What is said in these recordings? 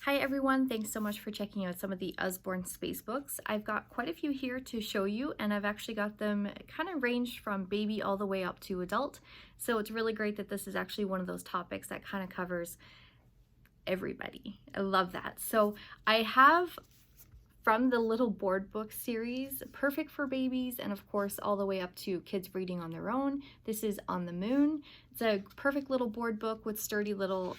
Hi everyone, thanks so much for checking out some of the Usborne space books. I've got quite a few here to show you, and I've actually got them kind of ranged from baby all the way up to adult. So it's really great that this is actually one of those topics that kind of covers everybody. I love that. So I have from the little board book series, perfect for babies, and of course all the way up to kids reading on their own. This is On the Moon. It's a perfect little board book with sturdy little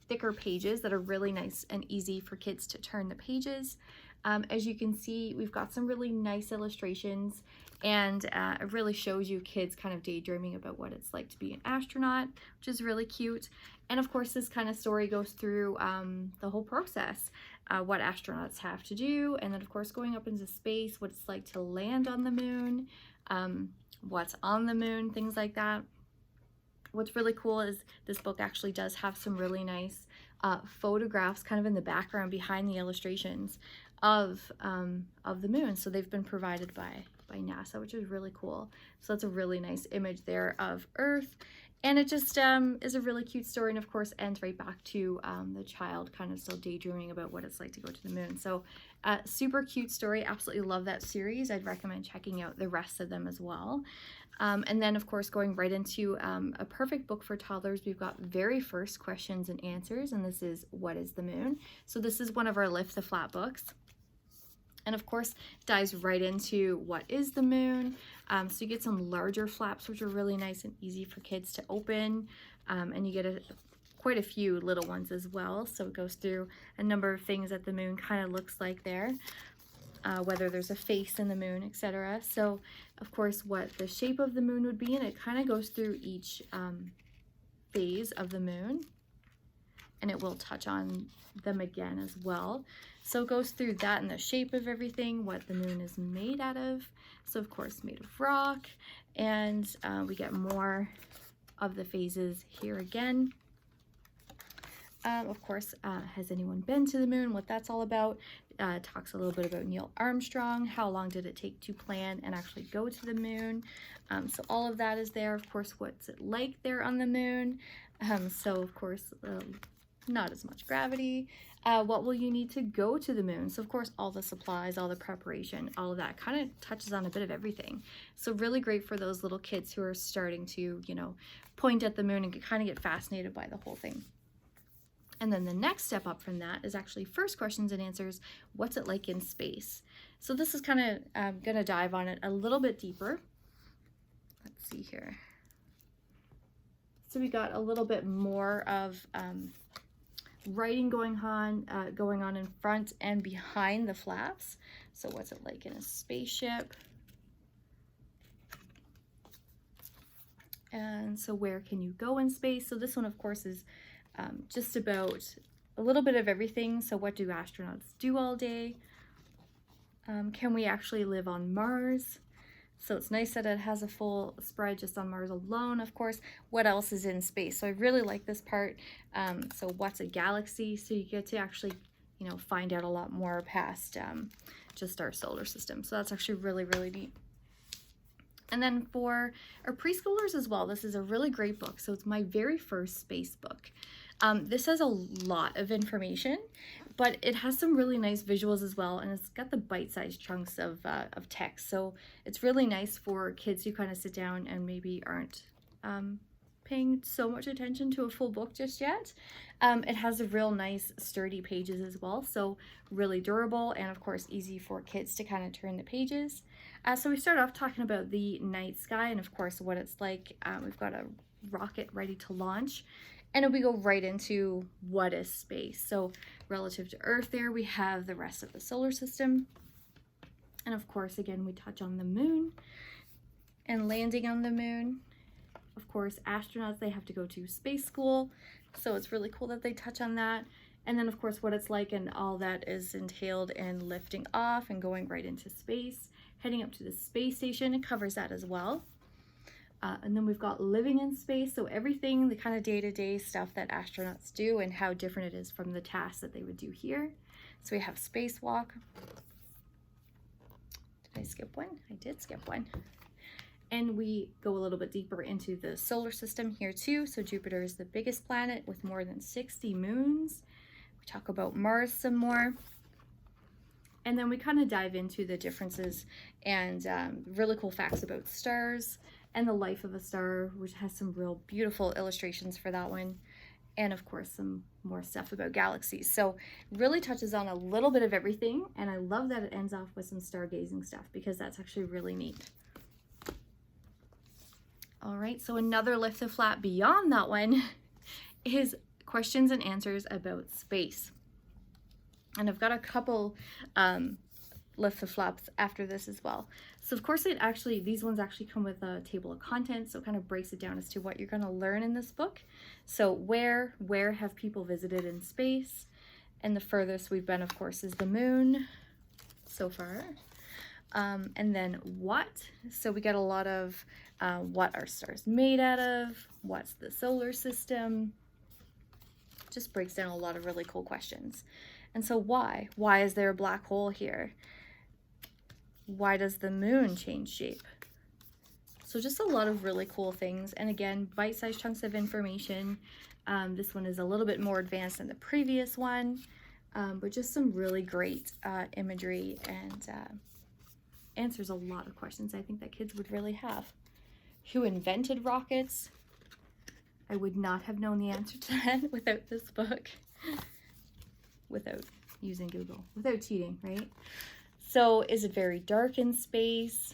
thicker pages that are really nice and easy for kids to turn the pages. As you can see, we've got some really nice illustrations, and it really shows you kids kind of daydreaming about what it's like to be an astronaut, which is really cute. And of course, this kind of story goes through the whole process, what astronauts have to do, and then of course going up into space, what it's like to land on the moon, what's on the moon, things like that. What's really cool is this book actually does have some really nice photographs kind of in the background behind the illustrations of the moon. So they've been provided by NASA, which is really cool. So that's a really nice image there of Earth. And it just is a really cute story, and of course ends right back to the child kind of still daydreaming about what it's like to go to the moon. So super cute story. Absolutely love that series. I'd recommend checking out the rest of them as well. And then of course going right into a perfect book for toddlers, we've got very first questions and answers, and this is What is the Moon? So this is one of our Lift the Flap books. And of course dives right into what is the moon. So you get some larger flaps, which are really nice and easy for kids to open, and you get quite a few little ones as well. So it goes through a number of things that the moon kind of looks like there, whether there's a face in the moon, etc. So of course what the shape of the moon would be, and it kind of goes through each phase of the moon, and it will touch on them again as well. So it goes through that and the shape of everything, what the moon is made out of. So of course made of rock, and we get more of the phases here again. Of course, has anyone been to the moon, what that's all about. Talks a little bit about Neil Armstrong, how long did it take to plan and actually go to the moon. So all of that is there. Of course, what's it like there on the moon. So of course, not as much gravity. What will you need to go to the moon? So of course, all the supplies, all the preparation, all of that kind of touches on a bit of everything. So really great for those little kids who are starting to, you know, point at the moon and kind of get fascinated by the whole thing. And then the next step up from that is actually first questions and answers, what's it like in space? So this is kind of going to dive on it a little bit deeper. Let's see here. So we got a little bit more of writing going on in front and behind the flaps. So what's it like in a spaceship? And so where can you go in space? So this one, of course, is just about a little bit of everything. So what do astronauts do all day? Can we actually live on Mars? So it's nice that it has a full spread just on Mars alone. Of course, what else is in space? So I really like this part. So what's a galaxy? So you get to actually, you know, find out a lot more past just our solar system. So that's actually really, really neat. And then for our preschoolers as well, this is a really great book. So it's my very first space book. This has a lot of information, but it has some really nice visuals as well, and it's got the bite-sized chunks of text. So it's really nice for kids who kind of sit down and maybe aren't paying so much attention to a full book just yet. It has a real nice sturdy pages as well, so really durable, and of course easy for kids to kind of turn the pages. So we start off talking about the night sky and of course what it's like. We've got a rocket ready to launch, and then we go right into what is space. So relative to Earth there, we have the rest of the solar system. And of course, again, we touch on the moon and landing on the moon. Of course, astronauts, they have to go to space school. So it's really cool that they touch on that. And then of course, what it's like and all that is entailed in lifting off and going right into space, heading up to the space station. It covers that as well. And then we've got living in space, so everything, the kind of day-to-day stuff that astronauts do and how different it is from the tasks that they would do here. So we have spacewalk. Did I skip one? I did skip one. And we go a little bit deeper into the solar system here too. So Jupiter is the biggest planet with more than 60 moons. We talk about Mars some more. And then we kind of dive into the differences and really cool facts about stars and the life of a star, which has some real beautiful illustrations for that one. And of course, some more stuff about galaxies. So really touches on a little bit of everything. And I love that it ends off with some stargazing stuff because that's actually really neat. All right, so another lift the flap beyond that one is questions and answers about space. And I've got a couple lift the flaps after this as well. So of course these ones actually come with a table of contents, so it kind of breaks it down as to what you're going to learn in this book. So where have people visited in space? And the furthest we've been, of course, is the moon so far. And then what? So we get a lot of what are stars made out of? What's the solar system? Just breaks down a lot of really cool questions. And so why? Why is there a black hole here? Why does the moon change shape? So just a lot of really cool things. And again, bite-sized chunks of information. This one is a little bit more advanced than the previous one, but just some really great imagery and answers a lot of questions I think that kids would really have. Who invented rockets? I would not have known the answer to that without this book, without using Google, without cheating, right? So is it very dark in space?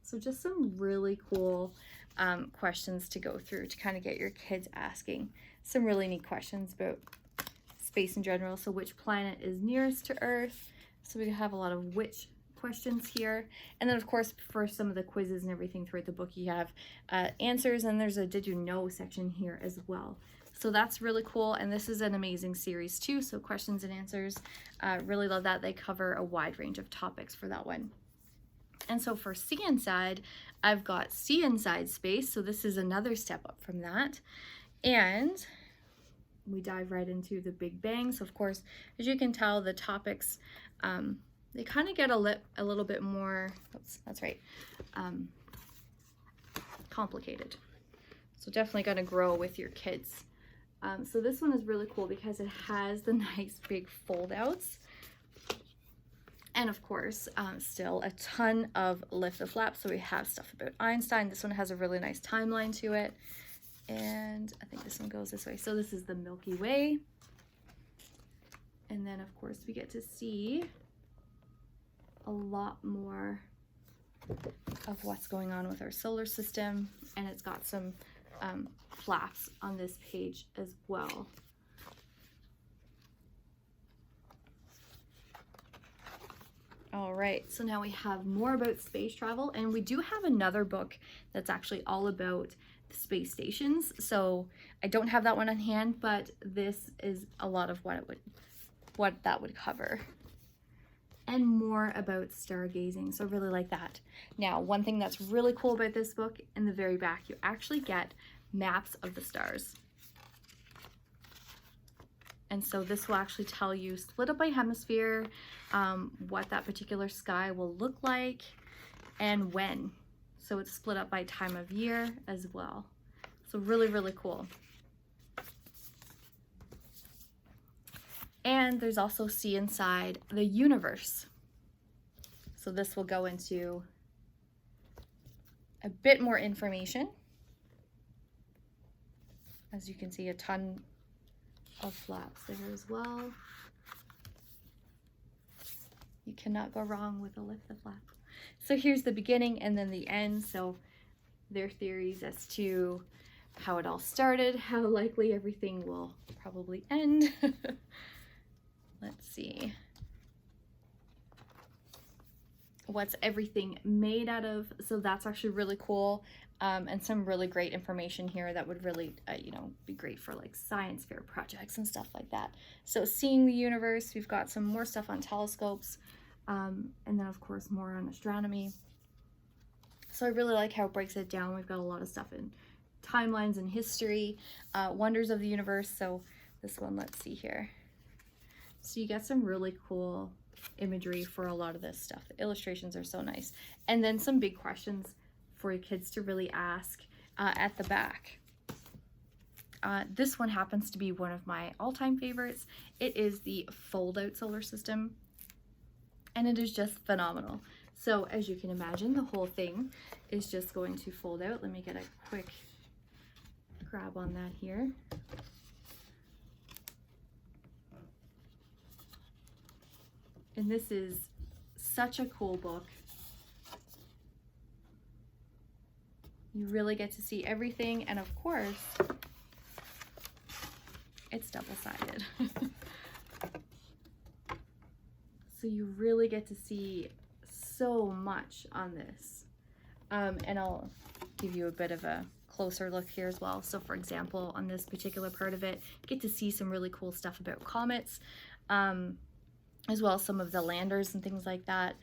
So just some really cool questions to go through to kind of get your kids asking some really neat questions about space in general. So which planet is nearest to Earth? So we have a lot of which questions here. And then of course for some of the quizzes and everything throughout the book you have answers, and there's a did you know section here as well. So that's really cool, and this is an amazing series too, so questions and answers. Really love that. They cover a wide range of topics for that one. And so for See Inside, I've got See Inside Space, so this is another step up from that. And we dive right into the Big Bang. So of course, as you can tell, the topics, they kind of get a little bit more, oops, that's right, complicated. So definitely going to grow with your kids. So this one is really cool because it has the nice big fold outs. And of course, still a ton of lift the flap. So we have stuff about Einstein. This one has a really nice timeline to it. And I think this one goes this way. So this is the Milky Way. And then of course we get to see a lot more of what's going on with our solar system. And it's got some flaps on this page as well. All right, so now we have more about space travel, and we do have another book that's actually all about the space stations. So I don't have that one on hand, but this is a lot of what that would cover. And more about stargazing, so I really like that. Now, one thing that's really cool about this book, in the very back, you actually get maps of the stars. And so this will actually tell you, split up by hemisphere, what that particular sky will look like and when. So it's split up by time of year as well. So really, really cool. And there's also See Inside the Universe. So this will go into a bit more information. As you can see, a ton of flaps there as well. You cannot go wrong with a lift the flap. So here's the beginning and then the end. So their theories as to how it all started, how likely everything will probably end. Let's see. What's everything made out of? So that's actually really cool. And some really great information here that would really, be great for like science fair projects and stuff like that. So seeing the universe, we've got some more stuff on telescopes, and then of course more on astronomy. So I really like how it breaks it down. We've got a lot of stuff in timelines and history, wonders of the universe. So this one, let's see here. So you get some really cool imagery for a lot of this stuff. The illustrations are so nice. And then some big questions for your kids to really ask at the back. this one happens to be one of my all-time favorites. It is the fold-out solar system, and it is just phenomenal. So as you can imagine, the whole thing is just going to fold out. Let me get a quick grab on that here. And this is such a cool book. You really get to see everything, and of course, it's double-sided. So you really get to see so much on this. And I'll give you a bit of a closer look here as well. So for example, on this particular part of it, you get to see some really cool stuff about comets, as well as some of the landers and things like that.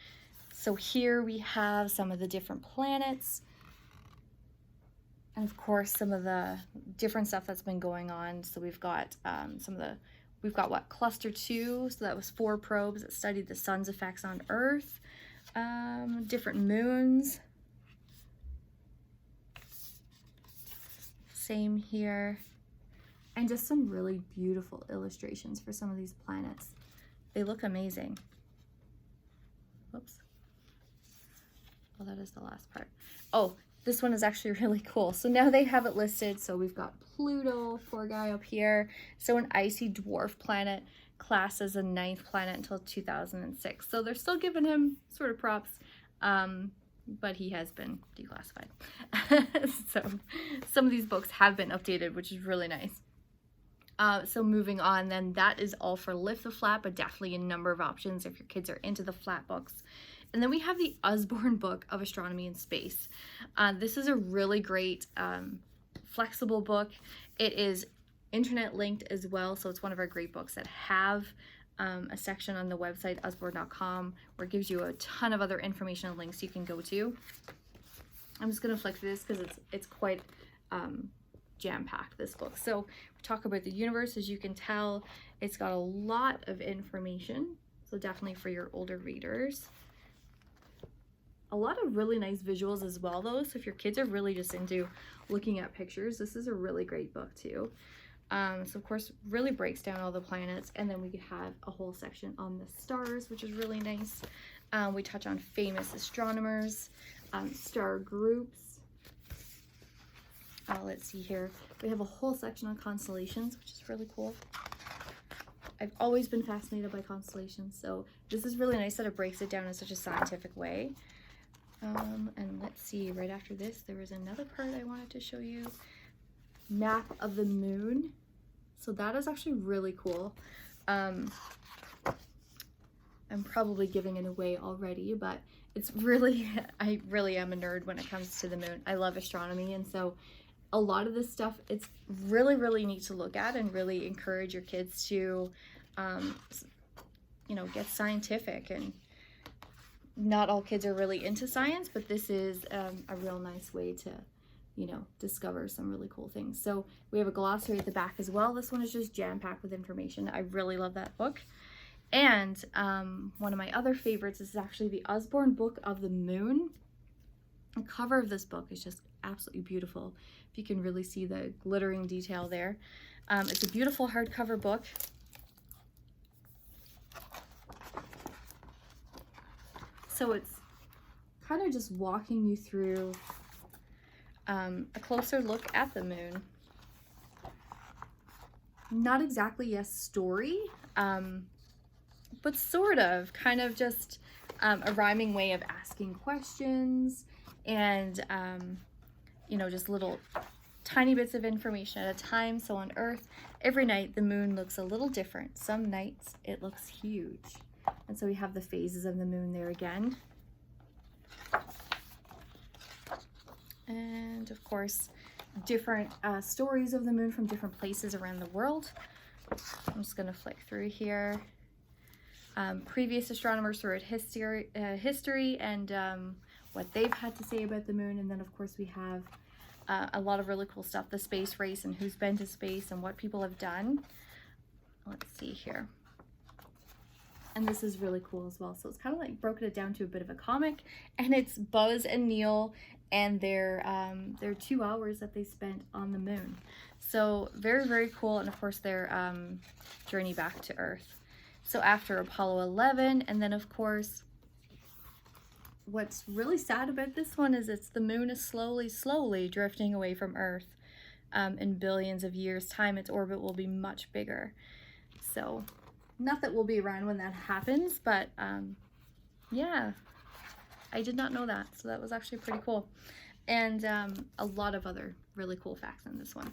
So here we have some of the different planets, and of course some of the different stuff that's been going on. So we've got we've got what, cluster 2, so that was 4 probes that studied the sun's effects on Earth, different moons. Same here, and just some really beautiful illustrations for some of these planets. They look amazing. Whoops. Oh, that is the last part. Oh, this one is actually really cool. So now they have it listed. So we've got Pluto, poor guy up here. So an icy dwarf planet, classed as a 9th planet until 2006. So they're still giving him sort of props, but he has been declassified. So some of these books have been updated, which is really nice. So moving on then, that is all for Lift the Flap, but definitely a number of options if your kids are into the flat books. And then we have the Usborne Book of Astronomy and Space. This is a really great flexible book. It is internet linked as well, so it's one of our great books that have a section on the website usborne.com where it gives you a ton of other information and links you can go to. I'm just going to flick through this because it's quite jam-packed, this book. So we talk about the universe. As you can tell, it's got a lot of information, so definitely for your older readers. A lot of really nice visuals as well though, so if your kids are really just into looking at pictures, this is a really great book too. So of course really breaks down all the planets, and then we have a whole section on the stars, which is really nice. We touch on famous astronomers, star groups. Let's see here. We have a whole section on constellations, which is really cool. I've always been fascinated by constellations, so this is really nice that it breaks it down in such a scientific way. And let's see, right after this, there was another part I wanted to show you. Map of the moon. So that is actually really cool. I'm probably giving it away already, but it's really, I really am a nerd when it comes to the moon. I love astronomy, and so a lot of this stuff, it's really, really neat to look at and really encourage your kids to, you know, get scientific. And not all kids are really into science, but this is a real nice way to, you know, discover some really cool things. So we have a glossary at the back as well. This one is just jam-packed with information. I really love that book. And one of my other favorites is actually the Usborne Book of the Moon. The cover of this book is just absolutely beautiful. If you can really see the glittering detail there. It's a beautiful hardcover book. So it's kind of just walking you through a closer look at the moon. Not exactly a story, but sort of, kind of just a rhyming way of asking questions and, you know, just little tiny bits of information at a time. So on Earth, every night the moon looks a little different. Some nights it looks huge. And so we have the phases of the moon there again. And of course, different stories of the moon from different places around the world. I'm just going to flick through here. Previous astronomers throughout history and what they've had to say about the moon. And then of course we have a lot of really cool stuff, the space race and who's been to space and what people have done. Let's see here. And this is really cool as well. So it's kind of like broken it down to a bit of a comic, and it's Buzz and Neil and their 2 hours that they spent on the moon. So very, very cool. And of course their journey back to Earth. So after Apollo 11, and then of course, what's really sad about this one is the moon is slowly drifting away from Earth. In billions of years' time, its orbit will be much bigger. So, not that we'll be around when that happens, but yeah, I did not know that. So that was actually pretty cool. And a lot of other really cool facts in this one.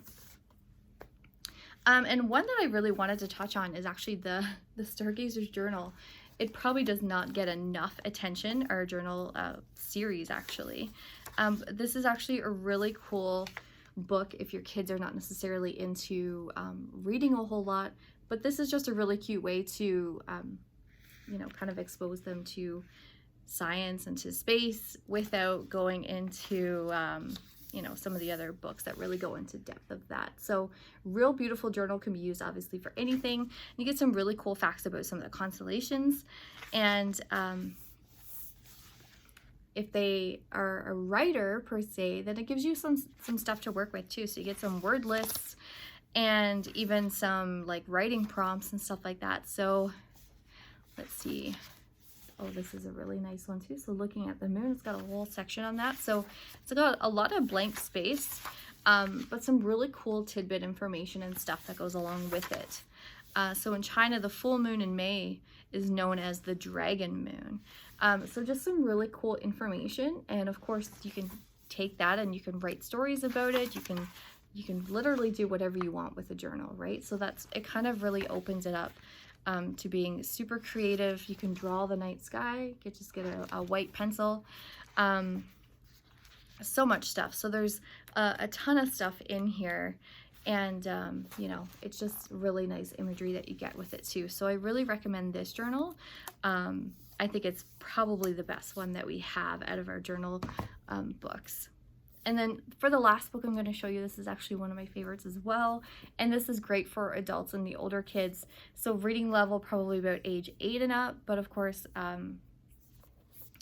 And one that I really wanted to touch on is actually the Stargazer's Journal. It probably does not get enough attention, our journal series actually. This is actually a really cool book if your kids are not necessarily into reading a whole lot, but this is just a really cute way to you know, kind of expose them to science and to space without going into you know, some of the other books that really go into depth of that. So real beautiful journal, can be used obviously for anything. You get some really cool facts about some of the constellations, and if they are a writer per se, then it gives you some stuff to work with too. So you get some word lists and even some like writing prompts and stuff like that. So let's see. Oh, this is a really nice one too. So looking at the moon, it's got a whole section on that. So it's got a lot of blank space, but some really cool tidbit information and stuff that goes along with it. So in China, the full moon in May is known as the dragon moon. So just some really cool information, and of course you can take that and you can write stories about it. You can literally do whatever you want with a journal, right? So it kind of really opens it up to being super creative. You can draw the night sky. You just get a white pencil. So much stuff. So there's a ton of stuff in here. And, you know, it's just really nice imagery that you get with it too. So I really recommend this journal. I think it's probably the best one that we have out of our journal books. And then for the last book I'm going to show you, this is actually one of my favorites as well. And this is great for adults and the older kids. So reading level probably about age 8 and up, but of course,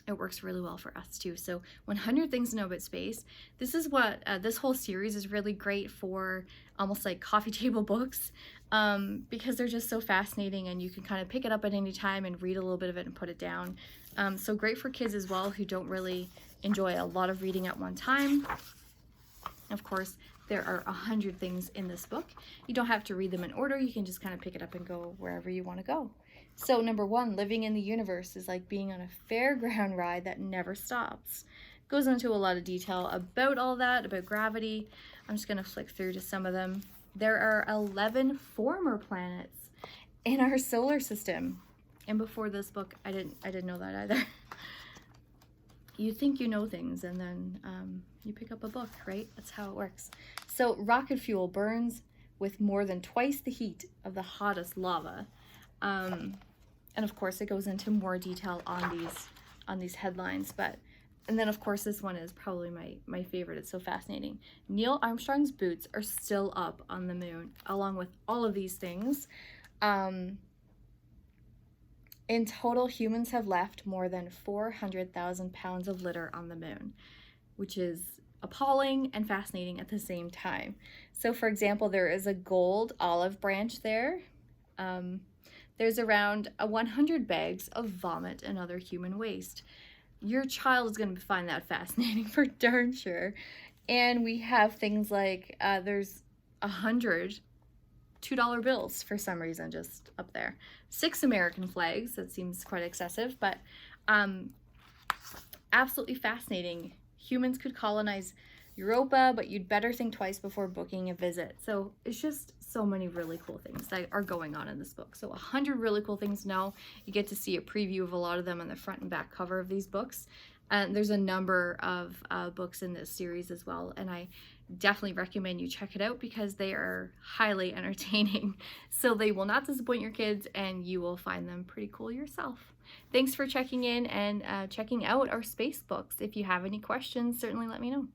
it works really well for us too. So 100 Things to Know About Space. This is what this whole series is really great for, almost like coffee table books, because they're just so fascinating, and you can kind of pick it up at any time and read a little bit of it and put it down. So great for kids as well who don't really enjoy a lot of reading at one time. Of course, there are 100 things in this book. You don't have to read them in order. You can just kind of pick it up and go wherever you want to go. So number 1, living in the universe is like being on a fairground ride that never stops. Goes into a lot of detail about all that, about gravity. I'm just going to flick through to some of them. There are 11 former planets in our solar system. And before this book, I didn't know that either. You think you know things, and then you pick up a book, right? That's how it works. So rocket fuel burns with more than twice the heat of the hottest lava. And of course it goes into more detail on these headlines, and then of course this one is probably my favorite. It's so fascinating. Neil Armstrong's boots are still up on the moon, along with all of these things. In total, humans have left more than 400,000 pounds of litter on the moon, which is appalling and fascinating at the same time. So for example, there is a gold olive branch there. There's around 100 bags of vomit and other human waste. Your child is going to find that fascinating for darn sure. And we have things like there's 100 $2 bills for some reason just up there. 6 American flags. That seems quite excessive, but absolutely fascinating. Humans could colonize Europa, but you'd better think twice before booking a visit. So it's just so many really cool things that are going on in this book. So 100 really cool things to know. You get to see a preview of a lot of them on the front and back cover of these books. And there's a number of books in this series as well, and I definitely recommend you check it out because they are highly entertaining. So they will not disappoint your kids, and you will find them pretty cool yourself. Thanks for checking in and checking out our space books. If you have any questions, certainly let me know.